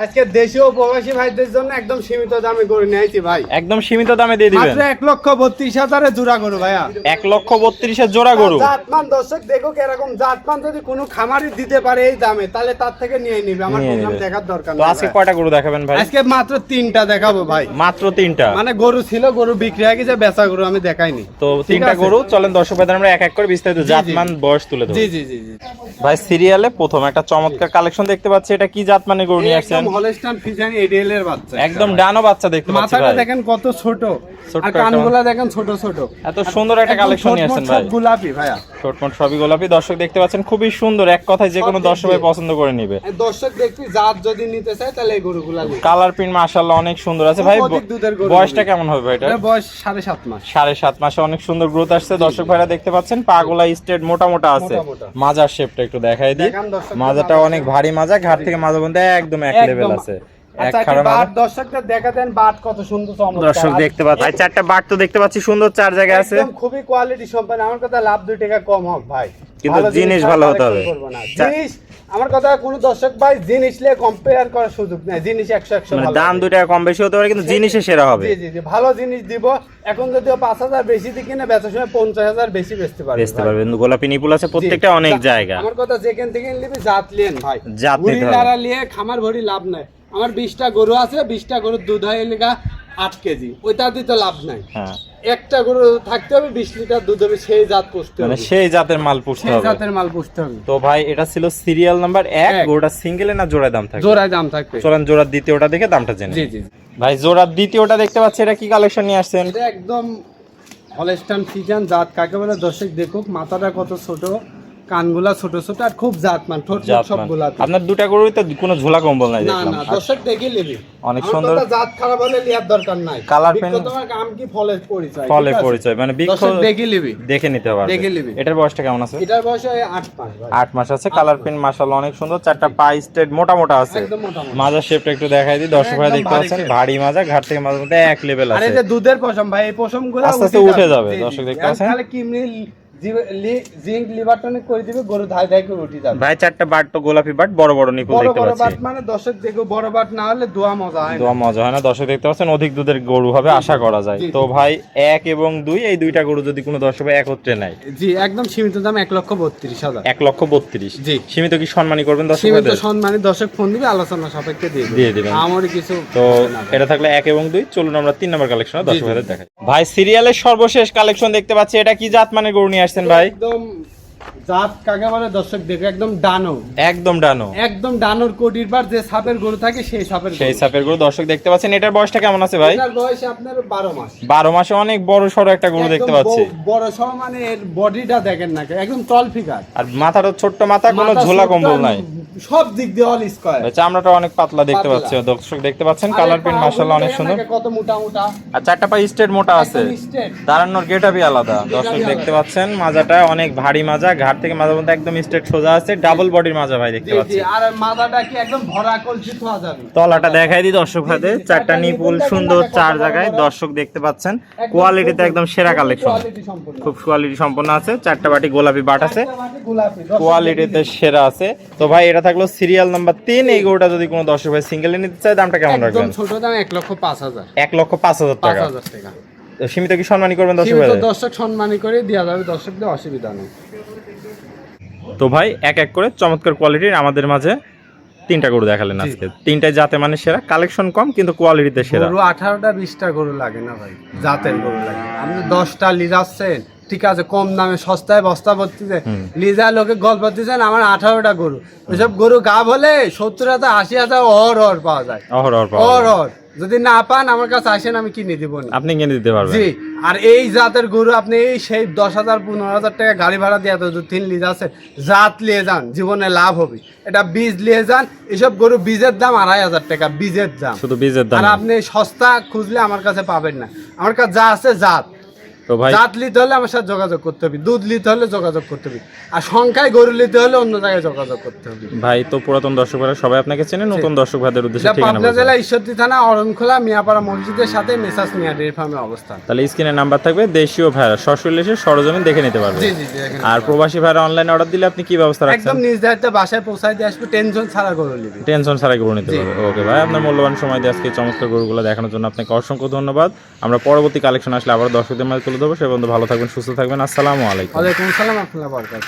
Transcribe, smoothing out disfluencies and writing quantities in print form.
আজকে দেশীয় প্রবাসী ভাইদের জন্য একদম সীমিত দামে গরু নিয়ে আইছি ভাই। একদম সীমিত দামে দিয়ে দিবেন। মাত্র 1,32,000 জোড়া গরু ভাইয়া। 1,32,000 জোড়া গরু। জাতমান দর্শক দেখো এরকম জাতমান যদি কোনো খামারি দিতে পারে এই দামে তাহলে তার থেকে নিয়ে নিবে, আমার কোনো নাম দেখার দরকার নেই। তো আজকে কয়টা গরু দেখাবেন ভাই? আজকে মাত্র 3টা দেখাবো ভাই। মাত্র 3টা? মানে গরু ছিল, গরু বিক্রি হয়ে গেছে, বেচা গরু আমি দেখাইনি। তো 3টা গরু চলেন দর্শক ভাইদের আমরা এক এক করে বিস্তারিত জাতমান বয়স তুলে দেব। জি জি জি জি ভাই সিরিয়ালে প্রথম একটা চমৎকার কালেকশন দেখতে পাচ্ছি, এটা কি জাতমানের গরু নিয়ে আসছেন? একদম হলস্টাইন ফ্রিজিয়ান এডিএল এর বাচ্চা, একদম ডানো বাচ্চা দেখতে পাচ্ছি ভাই। মাথাটা দেখেন কত ছোট আর কানগুলা দেখেন ছোট ছোট। এত সুন্দর একটা কালেকশন নিয়ে আসছেন ভাই। গোলাপি ভাইয়া, ছোটমোট সবই গোলাপি। দর্শক দেখতে পাচ্ছেন খুবই সুন্দর, এক কথায় যে কোনো দর্শক ভাই পছন্দ করে নেবে। দর্শক দেখবি জাত যদি নিতে চায় তাহলে এই গরুগুলা নিবে। কালার প্রিন্ট মাশাআল্লাহ অনেক সুন্দর আছে ভাই। বয়সটা কেমন হবে ভাই? এটা বয়স 7.5 মাস। 7.5 মাসে অনেক সুন্দর গ্রোথ আসছে। দর্শক ভাইরা দেখতে পাচ্ছেন পাগুলা স্ট্রেট মোটা মোটা আছে। মাজার শেপটা একটু দেখাই দিই। মাজাটা অনেক ভারী মাজা, ঘাট থেকে মাজা পর্যন্ত একদম এক লেভেল আছে। দর্শকদের দেখা দেন বাট কত সুন্দর চমৎকার। দর্শক দেখতে পাচ্ছেন ভাই চারটা বাট তো দেখতে পাচ্ছি সুন্দর, চার জায়গায় আছে। একদম খুবই কোয়ালিটি সম্পন্ন। আমার কথা লাভ 2 টাকা কম হোক ভাই, কিন্তু জিনিস ভালো হতে হবে। জিনিস আমার কথা কোন দর্শক ভাই জিনিস নিয়ে কম্পেয়ার করার সুযোগ নাই। জিনিস 100 মানে ভালো, দাম 2 টাকা কম বেশি হতে পারে কিন্তু জিনিসে সেরা হবে। জি জি জি ভালো জিনিস দিব। এখন যদিও 5,000 বেশি দিই কিনা বেচার সময় 50,000 বেশি বেচতে পারবেন। গোলাপি নিপুল আছে প্রত্যেকটা অনেক জায়গা। আমার কথা যেখান থেকে নিবি জাত লিয়েন ভাই, জাত নিতে হবে। লারা লিয়ে খামার ভরি লাভ নাই। আমার 20টা গরু আছে, 20টা গরুর দুধ হয় লেগা 8 কেজি, ওইটা দিতে লাভ নাই। হ্যাঁ, একটা গরু থাকতে হবে 20 লিটার দুধ হবে, সেই জাত পুষতে হবে, মানে সেই জাতের মাল পুষতে সেই হবে। জাতের মাল পুষতে হবে। তো ভাই এটা ছিল সিরিয়াল নাম্বার 1। গরুটা সিঙ্গেলে না জোড়ায় দাম থাকবে? জোড়ায় দাম থাকবে। চলেন জোড়ার দ্বিতীয়টা দেখে দামটা জেনে। জি জি ভাই জোড়ার দ্বিতীয়টা দেখতে পাচ্ছি, এটা কি কালেকশন নিয়ে আসছেন? এটা একদম হলস্টাইন ফ্রিজিয়ান জাত কাকে বলে দর্শক দেখুক। মাথাটা কত ছোট, কানগুলা ছোট ছোট আর খুব জাতমান, ঠোঁট সবগুলা। আপনার দুটা গরুই তো কোনো ঝোলা কম্বল নাই না দেখলাম। না দর্শক দেখে নেবে, অনেক সুন্দর। জাত খারাপ হলে লিয়ার দরকার নাই। কালার পেন তোমার কাম কি ফলের পরিচয়, ফলের পরিচয়, মানে দর্শক দেখে নেবে, দেখে নিতে পারবে। দেখে নেবে। এটার বয়সটা কেমন আছে? এটার বয়স 8 মাস ভাই। 8 মাস আছে। কালার পেন মাশাআল্লাহ অনেক সুন্দর। চারটা পা স্ট্রেট মোটা মোটা আছে। একদম মোটা মোটা। মাজার শেপটা একটু দেখাই দিই। দর্শক ভাই দেখতে পাচ্ছেন ভারী মাজা, ঘাট থেকে মাজার মধ্যে এক লেভেল আছে। আরে যে দুধের পশম ভাই, এই পশমগুলো আস্তে আস্তে উঠে যাবে। দর্শক দেখতে পাচ্ছেন খালি কিমনি জিঙ্ক লিভার টনিক করে দিবে, গরু ধাই ধাই করে উঠে যাবে ভাই। চারটা বাট তো গোলাপি বাট, বড় বড় নিপুল বড় দেখতে বড় পাচ্ছি। বাট মানে দর্শক দেখো বড় বাট না হলে দোয়া মজা হয় না। দোয়া মজা হয় না। দর্শক দেখতে পাচ্ছেন অধিক দুধের গরু হবে আশা করা যায়। তো ভাই 1 এবং 2 এই দুইটা গরু যদি কোনো দর্শক ভাই একত্রে নেয়, জি একদম সীমিত দাম 1,32,000। 1,32,000। জি সীমিত কি সম্মানী করবেন দর্শক সীমিত ভাইদের? সম্মানী দর্শক ফোন দিবে, আলোচনা সাপেক্ষে দিয়ে দিবেন। আমার কিছু তো এটা থাকলে 1 এবং 2। চলুন আমরা 3 নম্বর কালেকশন দর্শক ভাইদের দেখাই। ভাই সিরিয়ালের সর্বশেষ কালেকশন দেখতে পাচ্ছি, এটা কি জাত মানে গরু নিয়ে আসছেন ভাই? একদম জাত কাকে বলে দর্শক দেখো, একদম ডানো, একদম ডানো। একদম ডানোর কোটির বার যে সাপের গরু থাকে সেই সাপের গরু দর্শক দেখতে পাচ্ছেন। এটার বয়সটা কেমন আছে ভাই? এটার বয়স আপনার 12 মাস। 12 মাসে অনেক বড় সড়ো একটা গরু দেখতে পাচ্ছি। বড় সহ মানে এর বডিটা দেখেন না, একদম তল ফিগার, আর মাথাটা ছোট্ট মাথা, কোনো ঝোলা কম্বল নাই, সব দিক দিয়ে অল স্কয়ার। চামড়াটা অনেক পাতলা দেখতে পাচ্ছি। দর্শক দেখতে পাচ্ছেন কালার প্রিন্ট মাশাআল্লাহ অনেক সুন্দর। কত মোটা মোটা, আর চারটা পা স্ট্রেট মোটা আছে, দাঁড়ানোর গেটআপই আলাদা। দর্শক দেখতে পাচ্ছেন মাজাটা অনেক ভারী মাজা, ঘাট থেকে মাজা পর্যন্ত একদম স্ট্রেট সোজা আছে। ডাবল বডির মাজা ভাই দেখতে পাচ্ছি। আর মাথাটা কি একদম ভরা কলসি থোয়া যাবে। তলাটা দেখাই দিই দর্শক ভাইদের। চারটা নিপুল সুন্দর, চার জায়গায়। দর্শক দেখতে পাচ্ছেন কোয়ালিটিতে একদম সেরা কালেকশন, খুব কোয়ালিটি সম্পন্ন আছে। চারটা বাটি গোলাপি বাট আছে, কোয়ালিটিতে সেরা আছে। তো ভাই এটা থাকলো সিরিয়াল নাম্বার 3। এই গরুটা যদি কোনো দর্শক ভাই সিঙ্গেলে নিতে চায় দামটা কেমন রাখবেন? একদম ছোট দাম 1,05,000। 1,05,000 টাকা। 5,000 টাকা। সীমিত কি সম্মানী করবেন দর্শক ভাই? দর্শক সম্মানী করে দেওয়া যাবে, দর্শকদের অসুবিধা নেই। তো ভাই এক এক করে চমৎকার কোয়ালিটির আমাদের মাঝে 3টা গরু দেখালেন আজকে। 3টাই জাতে মানে সেরা, কালেকশন কম কিন্তু কোয়ালিটিতে সেরা। গরু 18টা 20টা গরু লাগে না ভাই, জাতের গরু লাগে। আপনি 10টা লিজাচ্ছেন ঠিক আছে, কম দামে সস্তায় বস্তা ভর্তিতে লিজা লোকে গল্প দিচ্ছেন, আমার 18টা গরু। ওইসব গরু গাব হলে 70,000 80,000 অহর পাওয়া যায়, অহর। যদি না পান আমার কাছে আসেন, আমি কিনে দিব, আপনি কিনে দিতে পারবেন। জি। আর এই জাতের গরু আপনি এই সেই 10,000 15,000 টাকা গাড়ি ভাড়া দিয়ে এত 3 লিজ আছে, জাত নিয়ে যান, জীবনে লাভ হবে। এটা বীজ নিয়ে যান, এসব গরু বীজের দাম 2,500 টাকা, বীজের দাম, শুধু বীজের দাম। আর আপনি সস্তা খুঁজলে আমার কাছে পাবেন না। আমার কাছে যা আছে জাত, তো ভাই জাত নিতে হলে আমার সাথে যোগাযোগ করতে হবে, দুধ নিতে হলে যোগাযোগ করতে হবে, আর সংখ্যায় গরু নিতে হলে অন্য জায়গায় যোগাযোগ করতে হবে। ভাই তো পুরাতন দর্শক ভাইরা সবাই আপনাকে চেনে, নতুন দর্শক ভাইদের উদ্দেশ্যে এটা ঠিকানা পাবনা বলবেন। জেলা ঈশ্বরদী থানা অরণখোলা মিয়াপাড়া মসজিদের সাথে মেসাস মিয়া ডেয়ারি ফার্মের অবস্থান। তাহলে স্ক্রিনে নাম্বার থাকবে, দেশীয় ভাইরা সরাসরি এসে সরজমিন দেখে নিতে পারবে। জি জি জি, এখানে আর প্রবাসী ভাইরা অনলাইনে অর্ডার দিলে আপনি কি ব্যবস্থা রাখছেন? একদম নিজ দায়িত্বে বাসায় পৌঁছায় দিয়ে আসবে, টেনশন ছাড়া গরু নিবি। টেনশন ছাড়াই গরু নিতে পারবে। ওকে ভাই, আপনার মূল্যবান সময় দিয়ে আজকে এই চমৎকার গরুগুলো দেখানোর জন্য আপনাকে অসংখ্য ধন্যবাদ। আমরা পরবর্তী কালেকশন আসলে আবার দর্শকদের মাঝে তুলে দেবো। সে পর্যন্ত ভালো থাকবেন, সুস্থ থাকবেন। আসসালামু আলাইকুম। ওয়ালাইকুম আসসালাম, আপনার বরকাত।